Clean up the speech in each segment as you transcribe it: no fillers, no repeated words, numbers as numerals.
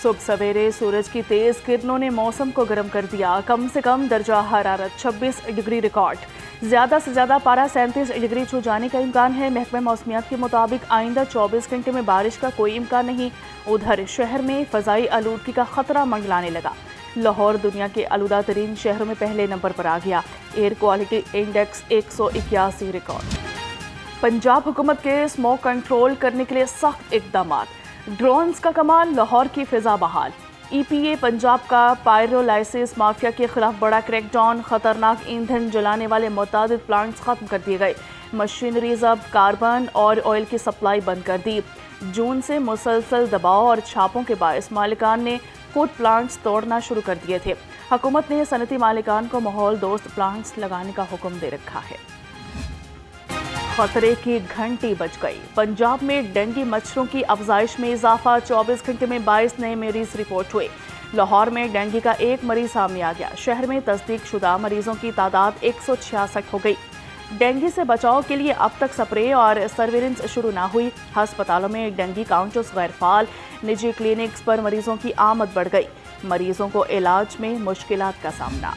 صبح سویرے سورج کی تیز کرنوں نے موسم کو گرم کر دیا. کم سے کم درجہ حرارت 26 ڈگری ریکارڈ. زیادہ سے زیادہ پارہ 37 ڈگری چھو جانے کا امکان ہے. محکمہ موسمیات کے مطابق آئندہ 24 گھنٹے میں بارش کا کوئی امکان نہیں. ادھر شہر میں فضائی آلودگی کا خطرہ منڈلانے لگا. لاہور دنیا کے آلودہ ترین شہروں میں پہلے نمبر پر آ گیا. Air quality index 181 record. Punjab حکومت کے اسموک کنٹرول کرنے کے لیے سخت اقدامات. ڈرونز کا کمال، لاہور کی فضا بحال. ای پی اے پنجاب کا پائرولائسس مافیا کے خلاف بڑا کریک ڈاؤن. خطرناک ایندھن جلانے والے متعدد پلانٹس ختم کر دیے گئے. مشینریز اب کاربن اور آئل کی سپلائی بند کر دی. جون سے مسلسل دباؤ اور چھاپوں کے باعث مالکان نے خود پلانٹس توڑنا شروع کر دیے تھے. حکومت نے صنعتی مالکان کو ماحول دوست پلانٹس لگانے کا حکم دے رکھا ہے. خطرے کی گھنٹی بج گئی. پنجاب میں ڈینگی مچھروں کی افزائش میں اضافہ. 24 گھنٹے میں 22 نئے مریض رپورٹ ہوئے. لاہور میں ڈینگی کا ایک مریض سامنے آ گیا. شہر میں تصدیق شدہ مریضوں کی تعداد 166 ہو گئی. ڈینگی سے بچاؤ کے لیے اب تک سپرے اور سرویلنس شروع نہ ہوئی. ہسپتالوں میں ڈینگی کاؤنٹرز غیر فعال. نجی کلینکس پر مریضوں کی آمد بڑھ گئی. مریضوں کو علاج میں مشکلات کا سامنا.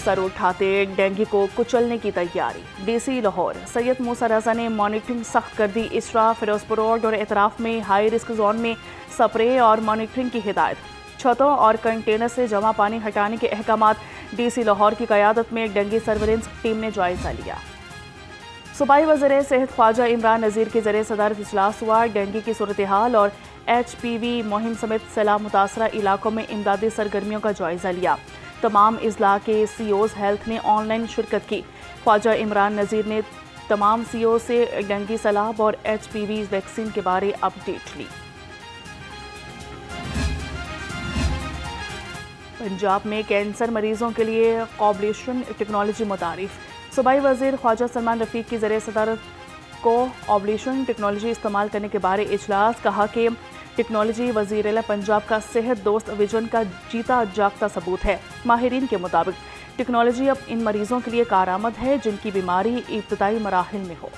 سر اٹھاتے ڈینگی کو کچلنے کی تیاری. ڈی سی لاہور سید موسیٰ رضا نے مانیٹرنگ سخت کر دی. اسرا، فیروز پور روڈ اور اطراف میں ہائی رسک زون میں سپرے اور مانیٹرنگ کی ہدایت. چھتوں اور کنٹینر سے جمع پانی ہٹانے کے احکامات. ڈی سی لاہور کی قیادت میں ڈینگی سرویلنس ٹیم نے جائزہ لیا. صوبائی وزیر صحت خواجہ عمران نذیر کے زیر صدارت اجلاس ہوا. ڈینگی کی صورتحال اور ایچ پی وی مہم سمیت سیلاب متاثرہ علاقوں میں امدادی سرگرمیوں کا جائزہ لیا. تمام اضلاع کے سی اوز ہیلتھ نے آن لائن شرکت کی. خواجہ عمران نذیر نے تمام سی او سے ڈینگی سیلاب اور ایچ پی وی ویکسین کے بارے اپڈیٹ لی. پنجاب میں کینسر مریضوں کے لیے اوبلیشن ٹیکنالوجی متعارف. صوبائی وزیر خواجہ سلمان رفیق کی زیر صدارت کو اوبلیشن ٹیکنالوجی استعمال کرنے کے بارے اجلاس. کہا کہ ٹیکنالوجی وزیر اعلیٰ پنجاب کا صحت دوست ویژن کا جیتا جاگتا ثبوت ہے. ماہرین کے مطابق ٹیکنالوجی اب ان مریضوں کے لیے کارآمد ہے جن کی بیماری ابتدائی مراحل میں ہو.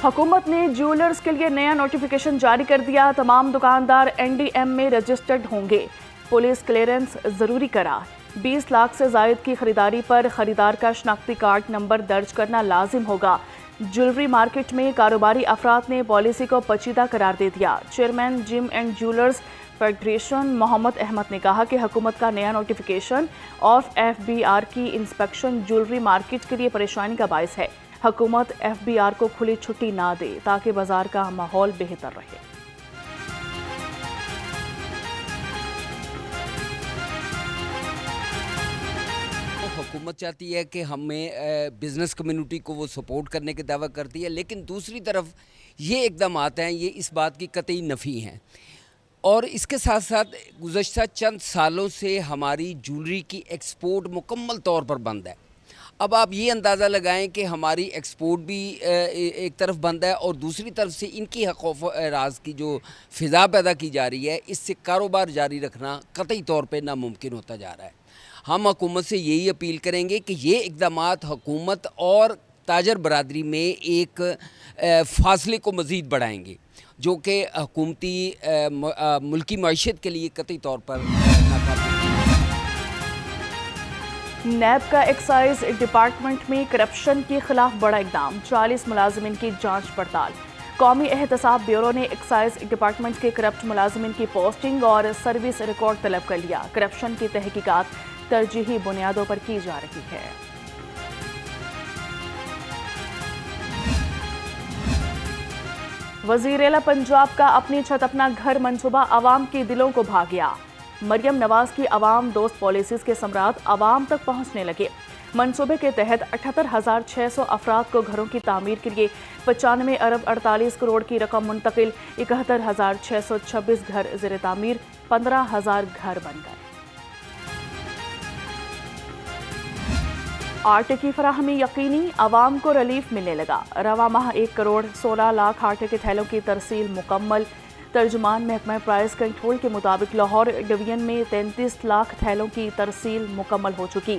حکومت نے جیولرز کے لیے نیا نوٹیفیکیشن جاری کر دیا. تمام دکاندار این ڈی ایم میں رجسٹرڈ ہوں گے. پولیس کلیئرنس ضروری قرار. 20 لاکھ سے زائد کی خریداری پر خریدار کا شناختی کارڈ نمبر درج کرنا لازم ہوگا. جیولری مارکیٹ میں کاروباری افراد نے پالیسی کو پیچیدہ قرار دے دیا. Chairman gem and jewellers federation Muhammad Ahmed نے کہا کہ حکومت کا نیا notification of F B R کی انسپیکشن جیولری مارکیٹ کے لیے پریشانی کا باعث ہے. حکومت ایف بی آر کو کھلی چھٹی نہ دے تاکہ بازار کا ماحول بہتر رہے. حکومت چاہتی ہے کہ ہمیں بزنس کمیونٹی کو وہ سپورٹ کرنے کے دعویٰ کرتی ہے، لیکن دوسری طرف یہ اقدامات ہیں یہ اس بات کی قطعی نفی ہیں. اور اس کے ساتھ ساتھ گزشتہ چند سالوں سے ہماری جیولری کی ایکسپورٹ مکمل طور پر بند ہے. اب آپ یہ اندازہ لگائیں کہ ہماری ایکسپورٹ بھی ایک طرف بند ہے اور دوسری طرف سے ان کی خوف و اعراض کی جو فضا پیدا کی جا رہی ہے، اس سے کاروبار جاری رکھنا قطعی طور پہ ناممکن ہوتا جا رہا ہے. ہم حکومت سے یہی اپیل کریں گے کہ یہ اقدامات حکومت اور تاجر برادری میں ایک فاصلے کو مزید بڑھائیں گے جو کہ حکومتی ملکی معیشت کے لیے قطعی طور پر ناکافی. نیب کا ایکسائز ڈپارٹمنٹ میں کرپشن کے خلاف بڑا اقدام. 40 ملازمین کی جانچ پڑتال. قومی احتساب بیورو نے ایکسائز ڈپارٹمنٹ کے کرپٹ ملازمین کی پوسٹنگ اور سروس ریکارڈ طلب کر لیا. کرپشن کی تحقیقات ترجیحی بنیادوں پر کی جا رہی ہے. وزیر اعلیٰ پنجاب کا اپنی چھت اپنا گھر منصوبہ عوام کے دلوں کو بھا گیا. مریم نواز کی عوام دوست پالیسیز کے ثمرات عوام تک پہنچنے لگے. منصوبے کے تحت 78,600 افراد کو گھروں کی تعمیر کے لیے 95 ارب 48 کروڑ کی رقم منتقل. 71,626 گھر زیر تعمیر. 15,000 گھر بن گئے. آٹے کی فراہمی یقینی. عوام کو ریلیف ملنے لگا. رواں ماہ 1 کروڑ 16 لاکھ آٹے کے تھیلوں کی ترسیل مکمل. ترجمان محکمہ پرائز کنٹرول کے مطابق لاہور ڈویژن میں 33 لاکھ تھیلوں کی ترسیل مکمل ہو چکی.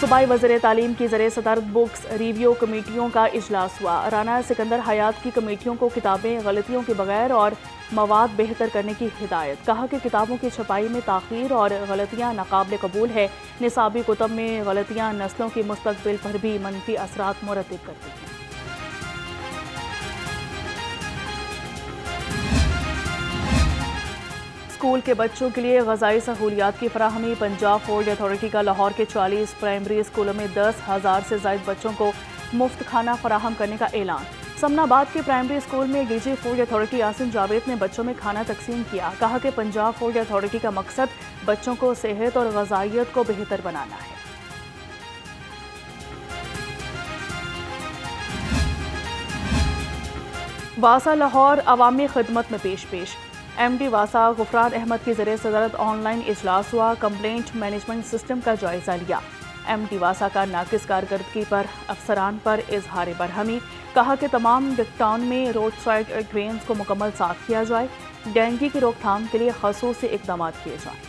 صوبائی وزیر تعلیم کی زیر صدارت بکس ریویو کمیٹیوں کا اجلاس ہوا۔ رانا سکندر حیات کی کمیٹیوں کو کتابیں غلطیوں کے بغیر اور مواد بہتر کرنے کی ہدایت۔ کہا کہ کتابوں کی چھپائی میں تاخیر اور غلطیاں ناقابل قبول ہے۔ نصابی کتب میں غلطیاں نسلوں کے مستقبل پر بھی منفی اثرات مرتب کرتی ہیں۔ اسکول کے بچوں کے لیے غذائی سہولیات کی فراہمی۔ پنجاب فوڈ اتھارٹی کا لاہور کے 40 پرائمری اسکولوں میں 10,000 سے زائد بچوں کو مفت کھانا فراہم کرنے کا اعلان۔ سمن آباد کے پرائمری اسکول میں D G food authority Yasin Javed نے بچوں میں کھانا تقسیم کیا۔ کہا کہ پنجاب فوڈ اتھارٹی کا مقصد بچوں کو صحت اور غذائیت کو بہتر بنانا ہے۔ واسا لاہور عوامی خدمت میں پیش ایم ڈی واسا غفران احمد کی زیر صدارت آن لائن اجلاس ہوا۔ کمپلینٹ مینجمنٹ سسٹم کا جائزہ لیا۔ ایم ڈی واسا کا ناقص کارکردگی پر افسران پر اظہار برہمی۔ کہا کہ تمام ڈکٹاؤن میں روڈ سائڈ ڈرینز کو مکمل صاف کیا جائے۔ ڈینگی کی روک تھام کے لیے خصوصی اقدامات کیے جائیں۔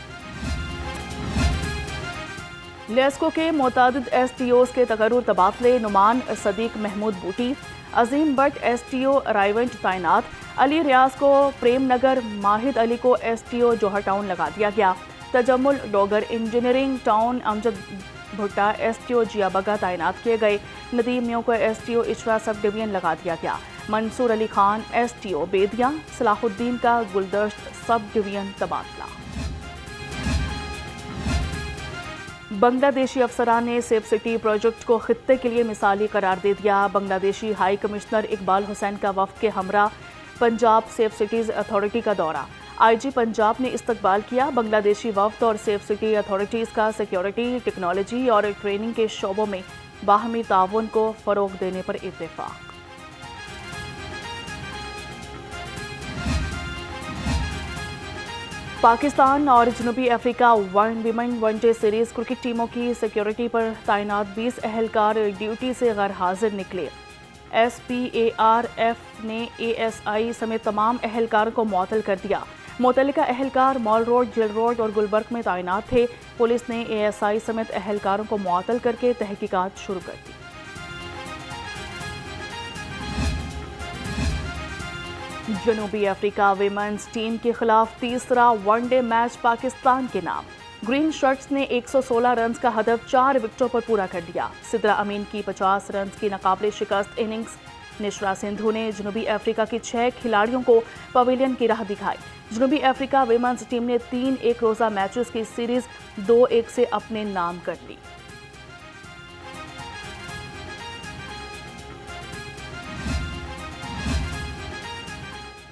لیسکو کے متعدد ایس ٹی اوز کے تقرر تبادلے۔ Noman Siddique Mahmood Booti, Azeem Butt S T O Raiwind تعینات۔ علی ریاض کو پریم نگر، ماہد علی کو S T O Johar town لگا دیا گیا۔ Tajammal Dogar engineering town Amjad Bhatta S T O Jia Bagga تعینات کیے گئے۔ ندیم میوں کو ایس ٹی او اشرا سب ڈویژن لگا دیا گیا۔ Mansoor Ali Khan S T O Bedian. Salahuddin کا گلدشت سب ڈویژن تبادلہ۔ بنگلہ دیشی افسران نے سیف سٹی پروجیکٹ کو خطے کے لیے مثالی قرار دے دیا۔ بنگلہ دیشی ہائی کمشنر اقبال حسین کا وفد کے ہمراہ پنجاب سیف سٹیز اتھارٹی کا دورہ۔ آئی جی پنجاب نے استقبال کیا۔ بنگلہ دیشی وفد اور سیف سٹی اتھارٹیز کا سیکیورٹی، ٹیکنالوجی اور ٹریننگ کے شعبوں میں باہمی تعاون کو فروغ دینے پر اتفاق۔ پاکستان اور جنوبی Africa women one day series cricket ٹیموں کی سیکیورٹی پر تعینات 20 اہلکار ڈیوٹی سے غیر حاضر نکلے۔ ایس پی اے آر ایف نے اے ایس آئی سمیت تمام اہلکاروں کو معطل کر دیا۔ متعلقہ اہلکار مال روڈ، جل روڈ اور گلبرگ میں تعینات تھے۔ پولیس نے اے ایس آئی سمیت اہلکاروں کو معطل کر کے تحقیقات شروع کر دی۔ جنوبی افریقہ ویمنز ٹیم کے خلاف تیسرا ون ڈے میچ پاکستان کے نام۔ گرین شرٹس نے 116 رنز کا ہدف 4 وکٹوں پر پورا کر لیا۔ سدرا امین کی 50 رنز کی ناقابل شکست اننگز۔ نشرا سندھو نے جنوبی افریقہ کے 6 کھلاڑیوں کو پویلین کی راہ دکھائی۔ جنوبی افریقہ ویمنز ٹیم نے 3 ایک روزہ میچز کی سیریز 2-1 سے اپنے نام کر لی۔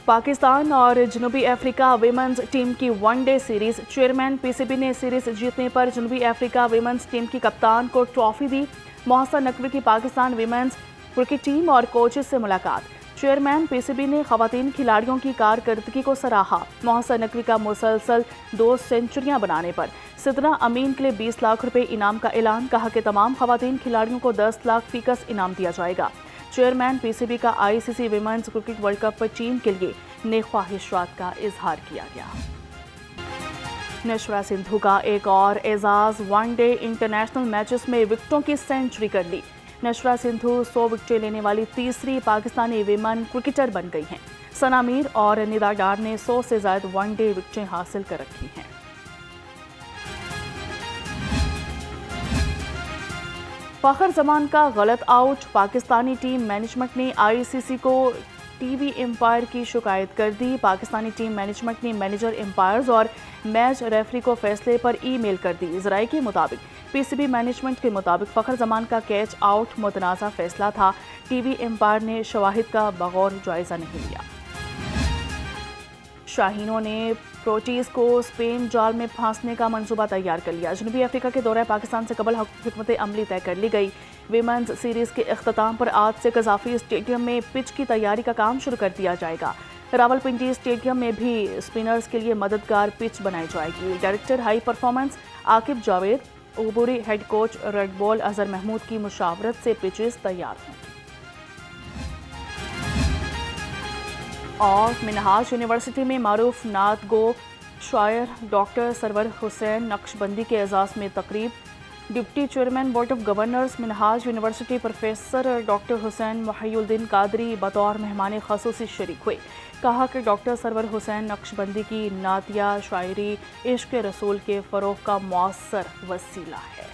پاکستان اور جنوبی افریقہ ویمنز ٹیم کی one day series. Chairman P C B نے سیریز جیتنے پر جنوبی افریقہ ویمنز ٹیم کی کپتان کو ٹرافی دی۔ محسن نقوی کی پاکستان ویمنز کرکٹ ٹیم اور کوچز سے ملاقات۔ چیئرمین پی سی بی نے خواتین کھلاڑیوں کی کارکردگی کو سراہا۔ محسن نقوی کا مسلسل 2 سینچریاں بنانے پر سدرا امین کے لیے 20 لاکھ روپے انعام کا اعلان۔ کہا کہ تمام خواتین کھلاڑیوں کو 10 لاکھ فی کس انعام دیا جائے گا۔ چیئرمین پی سی بی کا آئی سی سی ویمنز کرکٹ ورلڈ کپ پر ٹیم کے لیے نیک خواہشات کا اظہار کیا گیا۔ نشرا سندھو کا ایک اور اعزاز، ون ڈے انٹرنیشنل میچز میں وکٹوں کی سینچری کر لی۔ نشرا سندھو 100 وکٹیں لینے والی تیسری پاکستانی ویمن کرکٹر بن گئی ہیں۔ ثنا میر اور ندا ڈار نے 100 سے زائد ون ڈے وکٹیں حاصل کر رکھی ہیں۔ فخر زمان کا غلط آؤٹ، پاکستانی ٹیم مینجمنٹ نے آئی سی سی کو ٹی وی امپائر کی شکایت کر دی۔ پاکستانی ٹیم مینجمنٹ نے مینیجر، امپائرز اور میچ ریفری کو فیصلے پر ای میل کر دی۔ ذرائع کے مطابق پی سی بی مینجمنٹ کے مطابق فخر زمان کا کیچ آؤٹ متنازع فیصلہ تھا۔ ٹی وی امپائر نے شواہد کا بغور جائزہ نہیں لیا۔ شاہینوں نے پروٹیز کو اسپین جال میں پھانسنے کا منصوبہ تیار کر لیا۔ جنوبی افریقہ کے دورہ پاکستان سے قبل حکمت عملی طے کر لی گئی۔ ویمنز سیریز کے اختتام پر آج سے قذافی اسٹیڈیم میں پچ کی تیاری کا کام شروع کر دیا جائے گا۔ راولپنڈی اسٹیڈیم میں بھی اسپنرز کے لیے مددگار پچ بنائی جائے گی۔ Director high performance Aqib Javed, عبوری head coach red ball Azhar Mahmood کی مشاورت سے پچز تیار ہوں گی۔ اور منہاج یونیورسٹی میں معروف نعت گو شاعر ڈاکٹر سرور حسین نقشبندی کے اعزاز میں تقریب۔ Deputy chairman board of governors Minhaj university professor doctor Hussain Mohiuddin Qadri بطور مہمان خصوصی شریک ہوئے. کہا کہ ڈاکٹر سرور حسین نقشبندی کی نعتیہ شاعری عشق رسول کے فروغ کا مؤثر وسیلہ ہے.